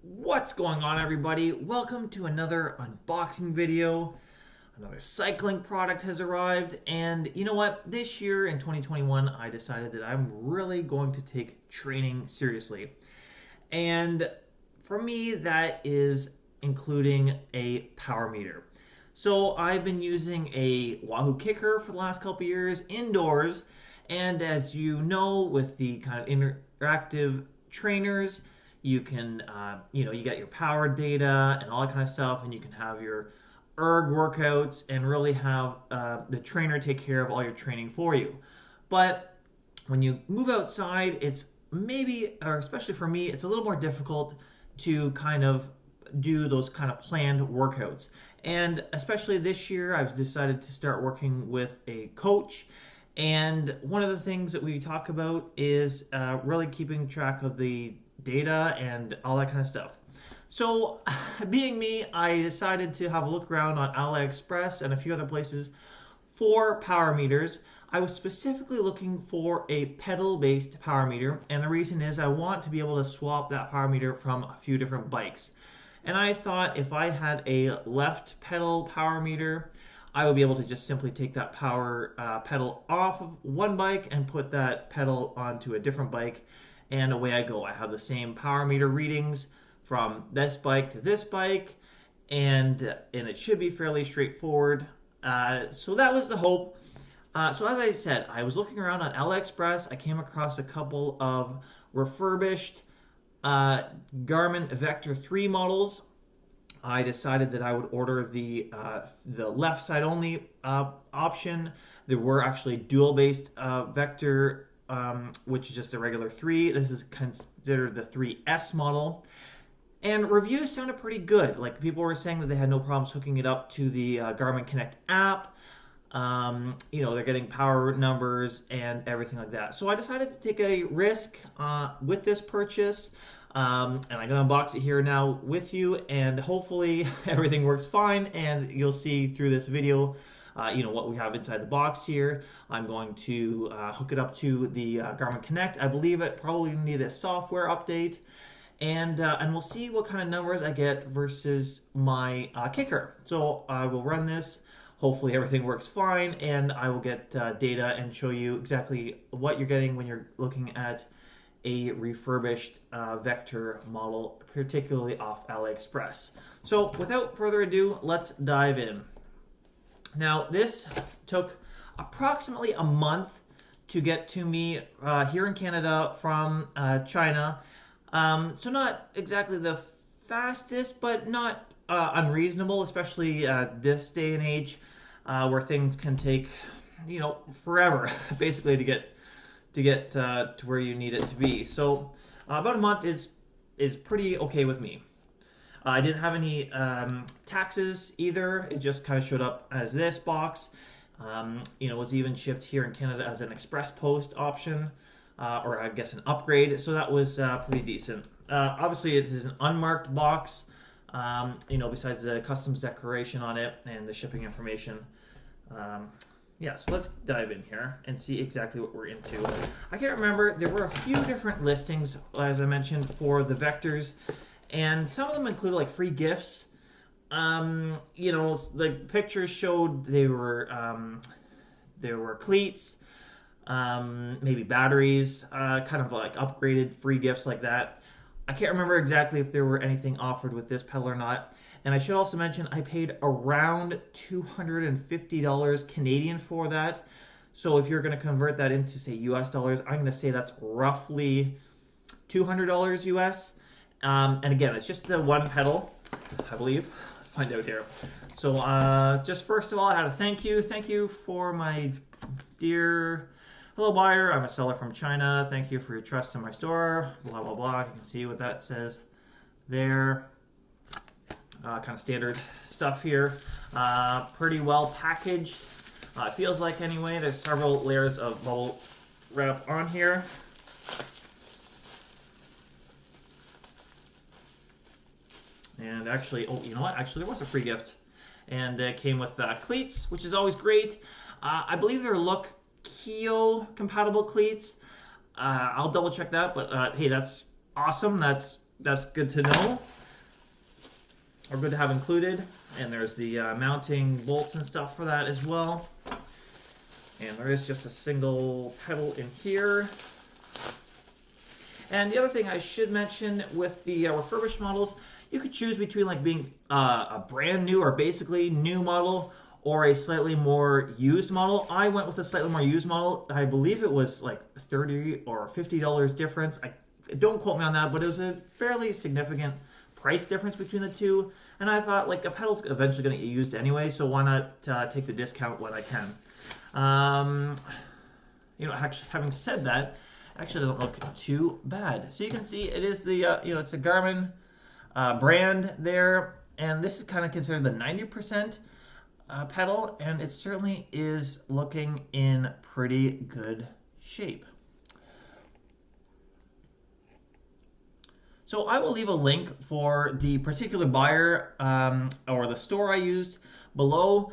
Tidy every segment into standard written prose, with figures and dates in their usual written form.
What's going on, everybody? Welcome to another unboxing video. Another cycling product has arrived, and you know what? This year in 2021, I decided that I'm really going to take training seriously. And for me, that is including a power meter. So I've been using a Wahoo Kickr for the last couple years indoors, and as you know, with the kind of interactive trainers, you can, you get your power data and all that kind of stuff, and you can have your erg workouts and really have the trainer take care of all your training for you. But when you move outside, it's maybe, or especially for me, it's a little more difficult to kind of do those kind of planned workouts. And especially this year, I've decided to start working with a coach. And one of the things that we talk about is really keeping track of the data and all that kind of stuff. So, being me, I decided to have a look around on AliExpress and a few other places for power meters. I was specifically looking for a pedal-based power meter, and the reason is I want to be able to swap that power meter from a few different bikes. And I thought if I had a left pedal power meter, I would be able to just simply take that power pedal off of one bike and put that pedal onto a different bike, and away I go. I have the same power meter readings from this bike to this bike, and it should be fairly straightforward. So that was the hope. So as I said, I was looking around on AliExpress. I came across a couple of refurbished Garmin Vector 3 models. I decided that I would order the left side only option. There were actually dual-based Vector, which is just a regular 3. This is considered the 3S model. And reviews sounded pretty good. Like, people were saying that they had no problems hooking it up to the Garmin Connect App. They're getting power numbers and everything like that. So I decided to take a risk with this purchase. And I'm going to unbox it here now with you, and hopefully everything works fine, and you'll see through this video what we have inside the box here. I'm going to hook it up to the Garmin Connect. I believe it probably need a software update, and we'll see what kind of numbers I get versus my Kickr. So I will run this. Hopefully everything works fine, and I will get data and show you exactly what you're getting when you're looking at a refurbished Vector model, particularly off AliExpress. So without further ado, let's dive in. Now, this took approximately a month to get to me here in Canada from China. So not exactly the fastest, but not unreasonable, especially this day and age where things can take, forever, basically, to get to where you need it to be. So about a month is pretty okay with me. I didn't have any taxes either. It just kind of showed up as this box. Was even shipped here in Canada as an express post option, or I guess an upgrade. So that was pretty decent. Obviously, it is an unmarked box. Besides the customs declaration on it and the shipping information. So let's dive in here and see exactly what we're into. I can't remember. There were a few different listings, as I mentioned, for the Vectors, and some of them included like free gifts. The pictures showed there were cleats, maybe batteries, kind of like upgraded free gifts like that. I can't remember exactly if there were anything offered with this pedal or not. And I should also mention I paid around $250 Canadian for that. So if you're going to convert that into, say, US dollars, I'm going to say that's roughly $200 US. And again, it's just the one pedal, I believe. Let's find out here. So just first of all, I had a thank you. Thank you for my dear hello buyer. I'm a seller from China. Thank you for your trust in my store. Blah, blah, blah. You can see what that says there. Kind of standard stuff here. Pretty well packaged. It feels like anyway. There's several layers of bubble wrap on here. And actually, you know what? Actually, there was a free gift. And it came with cleats, which is always great. I believe they're Look Keo compatible cleats. I'll double check that, but hey, that's awesome. That's that's good to know, or good to have included. And there's the mounting bolts and stuff for that as well. And there is just a single pedal in here. And the other thing I should mention with the refurbished models, you could choose between like being a brand new or basically new model or a slightly more used model. I went with a slightly more used model. I believe it was like $30 or $50 difference. Don't quote me on that, but it was a fairly significant price difference between the two. And I thought like a pedal's eventually going to get used anyway, so why not take the discount when I can. You know, actually, having said that, actually doesn't look too bad. So you can see it is the, you know, it's a Garmin brand there, and this is kind of considered the 90% pedal, and it certainly is looking in pretty good shape. So I will leave a link for the particular buyer or the store I used below.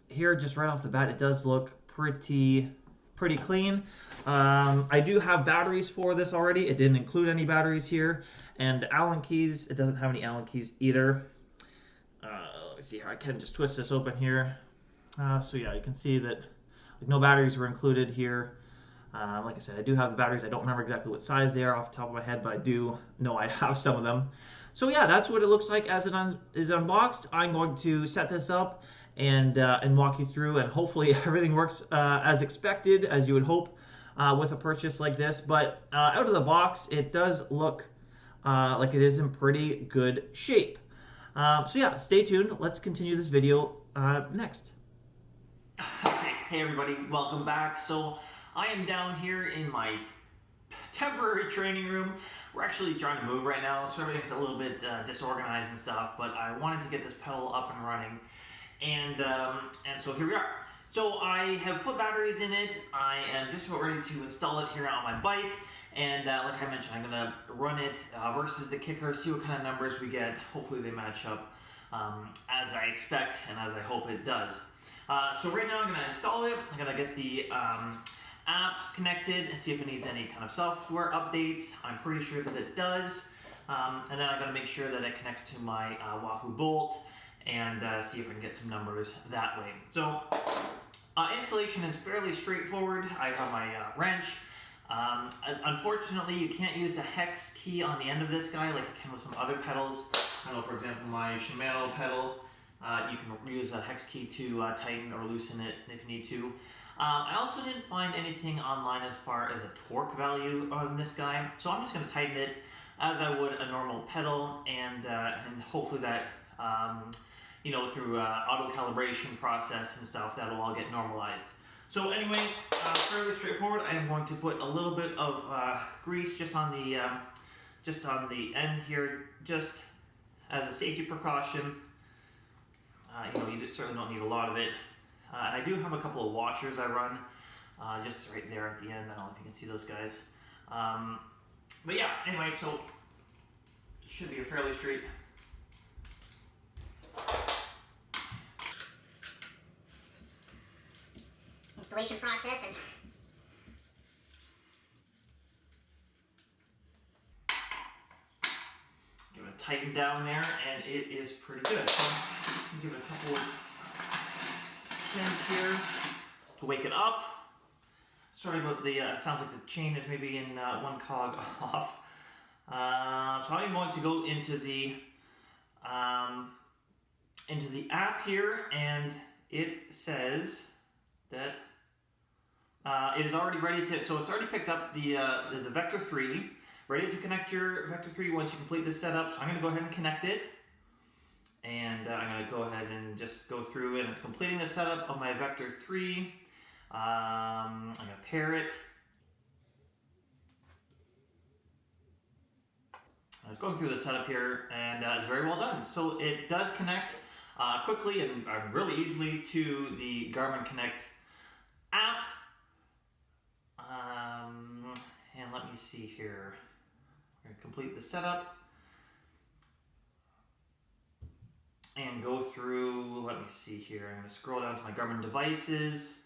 Here, just right off the bat, it does look pretty clean. I do have batteries for this already. It didn't include any batteries here. And Allen keys, it doesn't have any Allen keys either. Let me see here. I can just twist this open here. So yeah, you can see that like, no batteries were included here. Like I said, I do have the batteries. I don't remember exactly what size they are off the top of my head, but I do know I have some of them. So yeah, that's what it looks like as it is unboxed. I'm going to set this up and walk you through, and hopefully everything works as expected, as you would hope with a purchase like this. But out of the box, it does look like it is in pretty good shape. So yeah, stay tuned. Let's continue this video next. Hey everybody, welcome back. So I am down here in my temporary training room. We're actually trying to move right now, so everything's a little bit disorganized and stuff, but I wanted to get this pedal up and running. And so here we are. So I have put batteries in it. I am just about ready to install it here on my bike. And like I mentioned, I'm gonna run it versus the Kickr, see what kind of numbers we get. Hopefully they match up as I expect and as I hope it does. So right now I'm gonna install it. I'm gonna get the app connected and see if it needs any kind of software updates. I'm pretty sure that it does. And then I'm gonna make sure that it connects to my Wahoo Bolt and see if I can get some numbers that way. So installation is fairly straightforward. I have my wrench. Unfortunately, you can't use a hex key on the end of this guy like you can with some other pedals. I know, for example, my Shimano pedal, you can use a hex key to tighten or loosen it if you need to. I also didn't find anything online as far as a torque value on this guy, so I'm just going to tighten it as I would a normal pedal, and hopefully that, you know, through auto calibration process and stuff, that'll all get normalized. So anyway, fairly straightforward. I am going to put a little bit of grease just on the end here, just as a safety precaution. You know, you certainly don't need a lot of it. And I do have a couple of washers I run, just right there at the end. I don't know if you can see those guys. But yeah, anyway, so it should be a fairly straight installation process. And give it a tighten down there, and it is pretty good. So give it a couple of spins here to wake it up. Sorry about the, it sounds like the chain is maybe in one cog off. So I'm going to go into the app here, and it says that it is already ready to, so it's already picked up the Vector 3, ready to connect your Vector 3 once you complete this setup. So I'm going to go ahead and connect it. And I'm going to go ahead and just go through, and it's completing the setup of my Vector 3. I'm going to pair it. I was going through the setup here, and it's very well done. So it does connect quickly and really easily to the Garmin Connect app. And let me see here. We're going to complete the setup and go through, let me see here. I'm going to scroll down to my Garmin devices.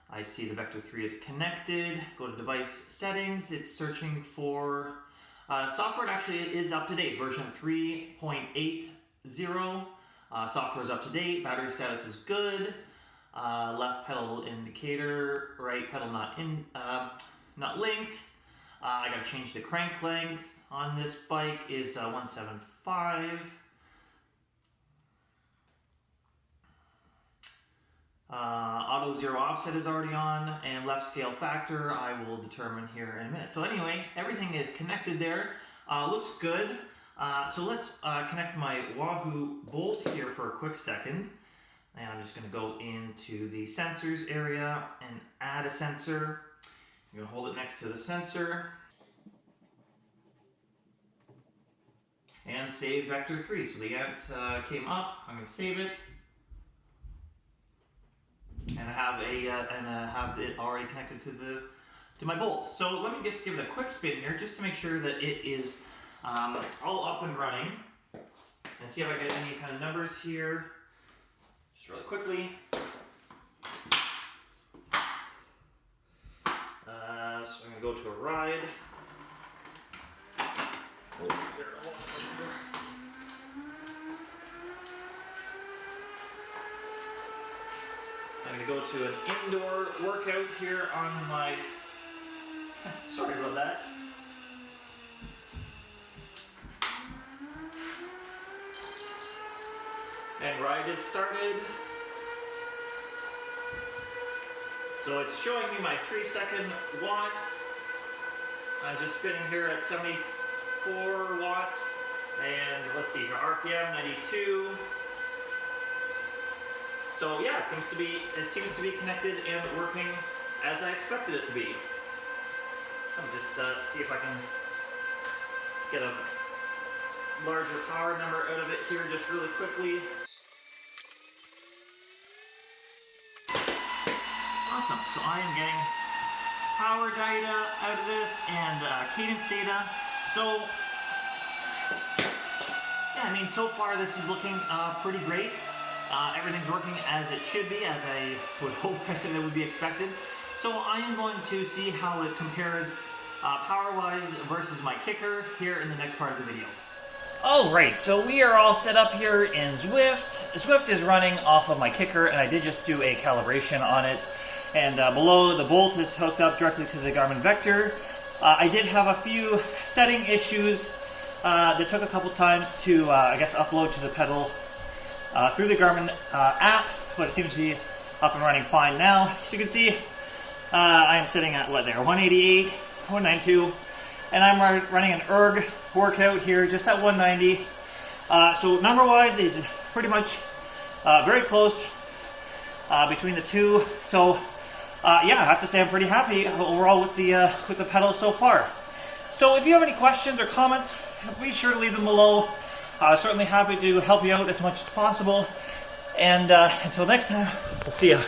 I see the Vector 3 is connected. Go to device settings. It's searching for Software actually is up to date, version 3.80. Software is up to date, battery status is good. Left pedal indicator, right pedal not linked. I gotta change the crank length on this bike is 175. Auto zero offset is already on, and left scale factor I will determine here in a minute. So anyway, everything is connected there. Looks good. So let's connect my Wahoo bolt here for a quick second. And I'm just going to go into the sensors area and add a sensor. I'm going to hold it next to the sensor. And save Vector 3. So the ant came up. I'm going to save it. And I have it already connected to my bolt. So let me just give it a quick spin here just to make sure that it is all up and running. And see if I get any kind of numbers here. Just really quickly. So I'm going to go to a ride. Oh, there it was. I'm going to go to an indoor workout here on my... Sorry about that. And ride is started. So it's showing me my 3-second watts. I'm just spinning here at 74 watts. And let's see here, RPM 92. So yeah, it seems to be connected and working as I expected it to be. Let me just see if I can get a larger power number out of it here just really quickly. Awesome, so I am getting power data out of this and cadence data. So, yeah, I mean, so far this is looking pretty great. Everything's working as it should be, as I would hope that it would be expected. So I am going to see how it compares power-wise versus my Kickr here in the next part of the video. Alright, so we are all set up here in Zwift. Zwift is running off of my Kickr, and I did just do a calibration on it. And below, the bolt is hooked up directly to the Garmin Vector. I did have a few setting issues that took a couple times to, I guess, upload to the pedal through the Garmin app, but it seems to be up and running fine now. As you can see, I am sitting at, 188, 192, and I'm running an erg workout here just at 190. So number-wise, it's pretty much very close between the two. So yeah, I have to say I'm pretty happy overall with the pedals so far. So if you have any questions or comments, be sure to leave them below. Certainly happy to help you out as much as possible. And until next time, we'll see ya.